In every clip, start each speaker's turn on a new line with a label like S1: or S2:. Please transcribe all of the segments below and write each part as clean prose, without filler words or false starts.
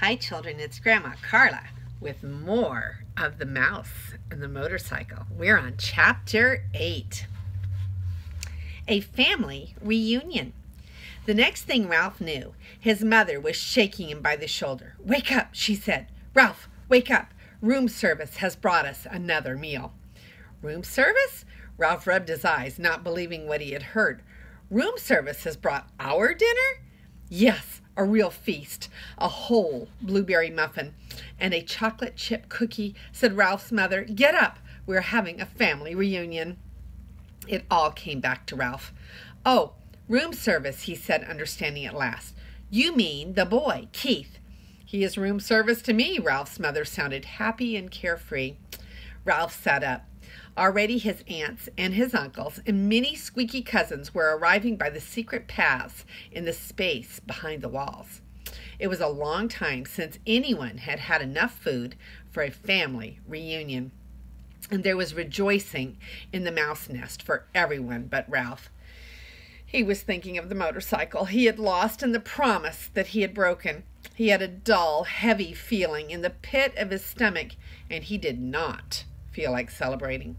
S1: Hi children, it's Grandma Carla with more of The Mouse and the Motorcycle. We're on Chapter 8. A family reunion. The next thing Ralph knew, his mother was shaking him by the shoulder. "Wake up," she said. "Ralph, wake up. Room service has brought us another meal." Room service? Ralph rubbed his eyes, not believing what he had heard. Room service has brought our dinner? Yes, a real feast. A whole blueberry muffin and a chocolate chip cookie, said Ralph's mother. "Get up. We're having a family reunion." It all came back to Ralph. "Oh, room service," he said, understanding at last. "You mean the boy, Keith." "He is room service to me." Ralph's mother sounded happy and carefree. Ralph sat up. Already his aunts and his uncles and many squeaky cousins were arriving by the secret paths in the space behind the walls. It was a long time since anyone had had enough food for a family reunion, and there was rejoicing in the mouse nest for everyone but Ralph. He was thinking of the motorcycle he had lost and the promise that he had broken. He had a dull, heavy feeling in the pit of his stomach, and he did not feel like celebrating.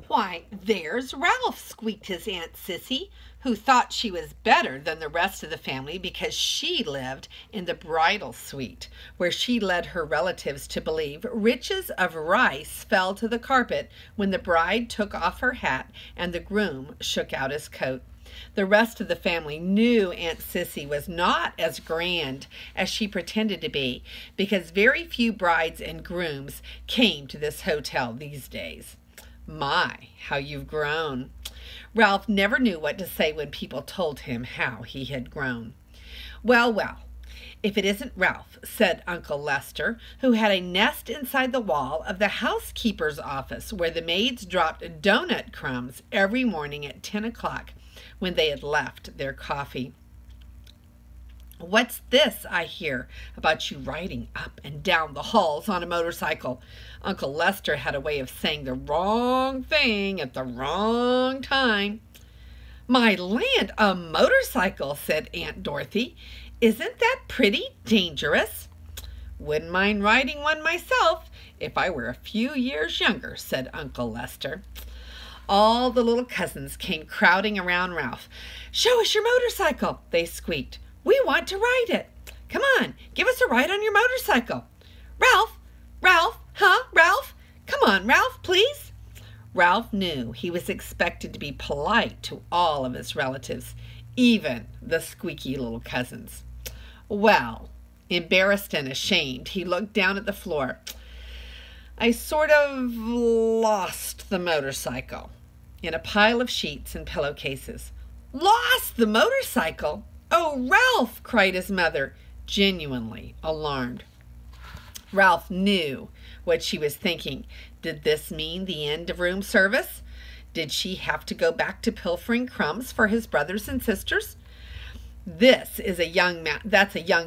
S1: "Why, there's Ralph," squeaked his Aunt Sissy, who thought she was better than the rest of the family because she lived in the bridal suite, where she led her relatives to believe riches of rice fell to the carpet when the bride took off her hat and the groom shook out his coat. The rest of the family knew Aunt Sissy was not as grand as she pretended to be, because very few brides and grooms came to this hotel these days. "My, how you've grown." Ralph never knew what to say when people told him how he had grown. "Well, well, if it isn't Ralph," said Uncle Lester, who had a nest inside the wall of the housekeeper's office where the maids dropped donut crumbs every morning at 10 o'clock when they had left their coffee. "What's this I hear about you riding up and down the halls on a motorcycle?" Uncle Lester had a way of saying the wrong thing at the wrong time. "My land, a motorcycle," said Aunt Dorothy. "Isn't that pretty dangerous?" "Wouldn't mind riding one myself if I were a few years younger," said Uncle Lester. All the little cousins came crowding around Ralph. "Show us your motorcycle," they squeaked. "We want to ride it. Come on, give us a ride on your motorcycle." "Ralph, Ralph, huh, Ralph? Come on, Ralph, please." Ralph knew he was expected to be polite to all of his relatives, even the squeaky little cousins. Well, embarrassed and ashamed, he looked down at the floor. "I sort of lost the motorcycle," in a pile of sheets and pillowcases. "Lost the motorcycle? Oh, Ralph!" cried his mother, genuinely alarmed. Ralph knew what she was thinking. Did this mean the end of room service? Did she have to go back to pilfering crumbs for his brothers and sisters? That's a young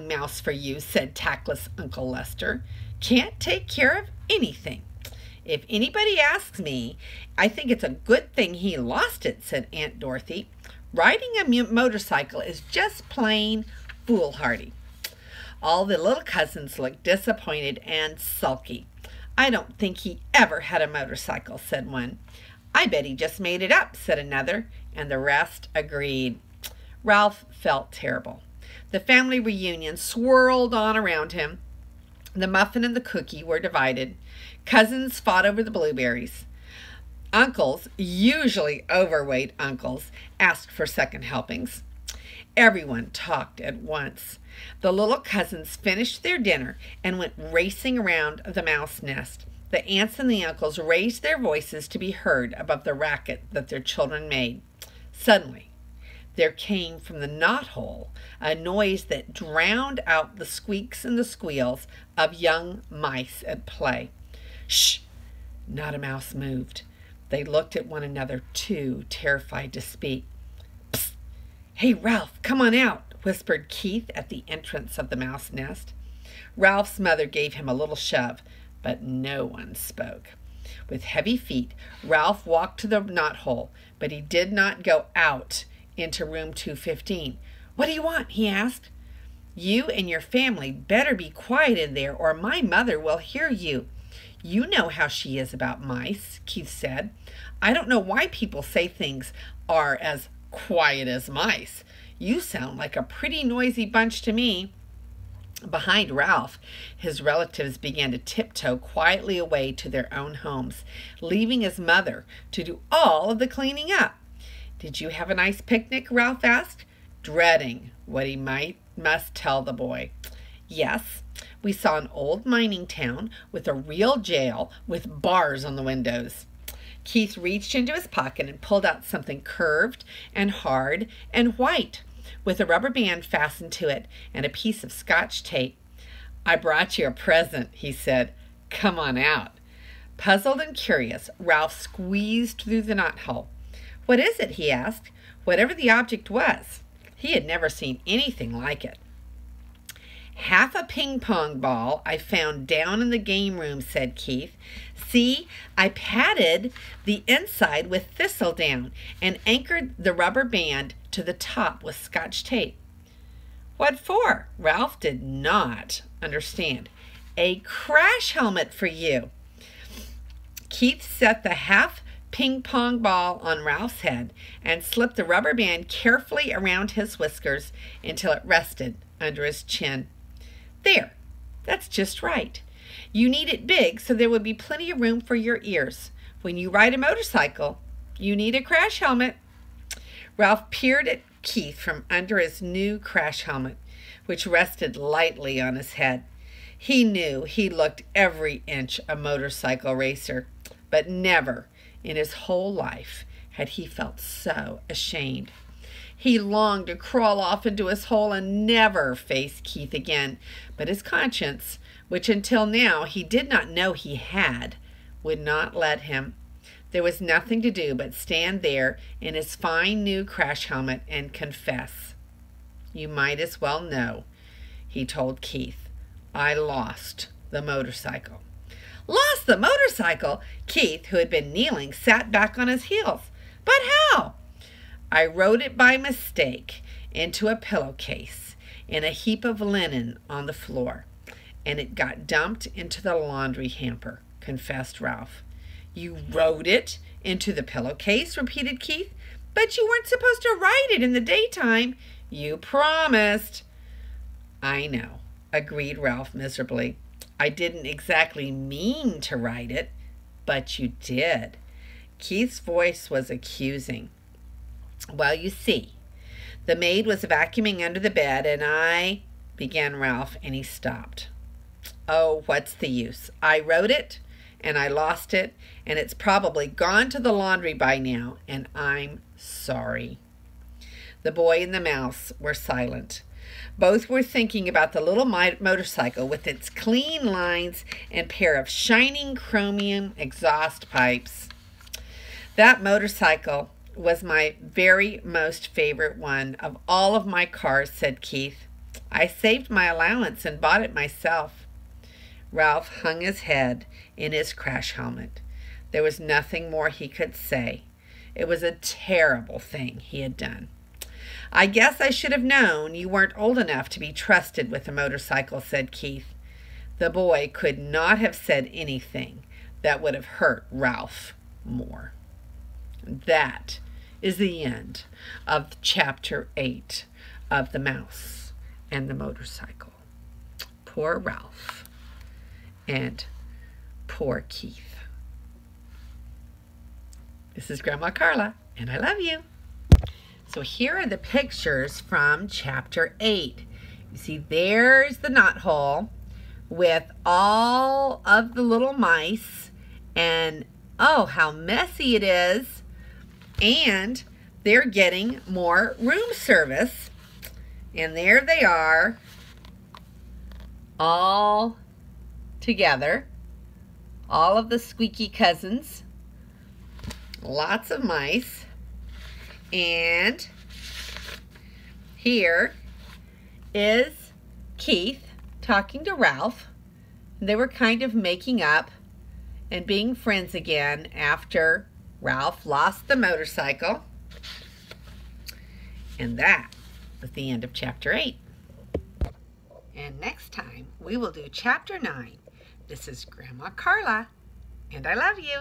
S1: mouse for you," said tactless Uncle Lester. "Can't take care of anything. If anybody asks me, I think it's a good thing he lost it," said Aunt Dorothy. "Riding a motorcycle is just plain foolhardy." All the little cousins looked disappointed and sulky. "I don't think he ever had a motorcycle," said one. "I bet he just made it up," said another, and the rest agreed. Ralph felt terrible. The family reunion swirled on around him. The muffin and the cookie were divided. Cousins fought over the blueberries. Uncles, usually overweight uncles, asked for second helpings. Everyone talked at once. The little cousins finished their dinner and went racing around the mouse nest. The aunts and the uncles raised their voices to be heard above the racket that their children made. Suddenly, there came from the knothole a noise that drowned out the squeaks and the squeals of young mice at play. "Shh!" Not a mouse moved. They looked at one another, too terrified to speak. "Psst! Hey, Ralph, come on out," whispered Keith at the entrance of the mouse nest. Ralph's mother gave him a little shove, but no one spoke. With heavy feet, Ralph walked to the knothole, but he did not go out into room 215. "What do you want?" he asked. You and your family better be quiet in there or my mother will hear you. You know how she is about mice, Keith said. I don't know why people say things are as quiet as mice. You sound like a pretty noisy bunch to me. Behind Ralph, his relatives began to tiptoe quietly away to their own homes, leaving his mother to do all of the cleaning up. Did you have a nice picnic? Ralph asked, dreading what he must tell the boy. Yes, we saw an old mining town with a real jail with bars on the windows. Keith reached into his pocket and pulled out something curved and hard and white, with a rubber band fastened to it and a piece of Scotch tape. I brought you a present, he said. Come on out. Puzzled and curious, Ralph squeezed through the knothole. What is it? He asked. Whatever the object was, he had never seen anything like it. Half a ping-pong ball I found down in the game room, said Keith. See, I padded the inside with thistledown and anchored the rubber band to the top with Scotch tape. What for? Ralph did not understand. A crash helmet for you. Keith set the half ping-pong ball on Ralph's head and slipped the rubber band carefully around his whiskers until it rested under his chin. There, that's just right. You need it big so there would be plenty of room for your ears. When you ride a motorcycle, you need a crash helmet. Ralph peered at Keith from under his new crash helmet, which rested lightly on his head. He knew he looked every inch a motorcycle racer, but never in his whole life had he felt so ashamed. He longed to crawl off into his hole and never face Keith again, but his conscience, which until now he did not know he had, would not let him. There was nothing to do but stand there in his fine new crash helmet and confess. You might as well know, he told Keith. I lost the motorcycle. Lost the motorcycle? Keith, who had been kneeling, sat back on his heels. But how? I rode it by mistake into a pillowcase in a heap of linen on the floor, and it got dumped into the laundry hamper, confessed Ralph. You rode it into the pillowcase? Repeated Keith. But you weren't supposed to ride it in the daytime. You promised. I know, agreed Ralph miserably. I didn't exactly mean to ride it, but you did. Keith's voice was accusing. Well, you see, the maid was vacuuming under the bed, and I, began Ralph, and he stopped. Oh, what's the use? I wrote it, and I lost it, and it's probably gone to the laundry by now, and I'm sorry. The boy and the mouse were silent. Both were thinking about the little motorcycle with its clean lines and pair of shining chromium exhaust pipes. That motorcycle was my very most favorite one of all of my cars, said Keith. I saved my allowance and bought it myself. Ralph hung his head in his crash helmet. There was nothing more he could say. It was a terrible thing he had done. I guess I should have known you weren't old enough to be trusted with a motorcycle, said Keith. The boy could not have said anything that would have hurt Ralph more. That is the end of Chapter 8 of The Mouse and the Motorcycle. Poor Ralph and poor Keith. This is Grandma Carla, and I love you. So here are the pictures from Chapter 8. You see, there's the knothole with all of the little mice, and oh, how messy it is. And they're getting more room service. And there they are, all together. All of the squeaky cousins. Lots of mice. And here is Keith talking to Ralph. They were kind of making up and being friends again after Ralph lost the motorcycle. And that was the end of Chapter 8. And next time we will do Chapter 9. This is Grandma Carla, and I love you.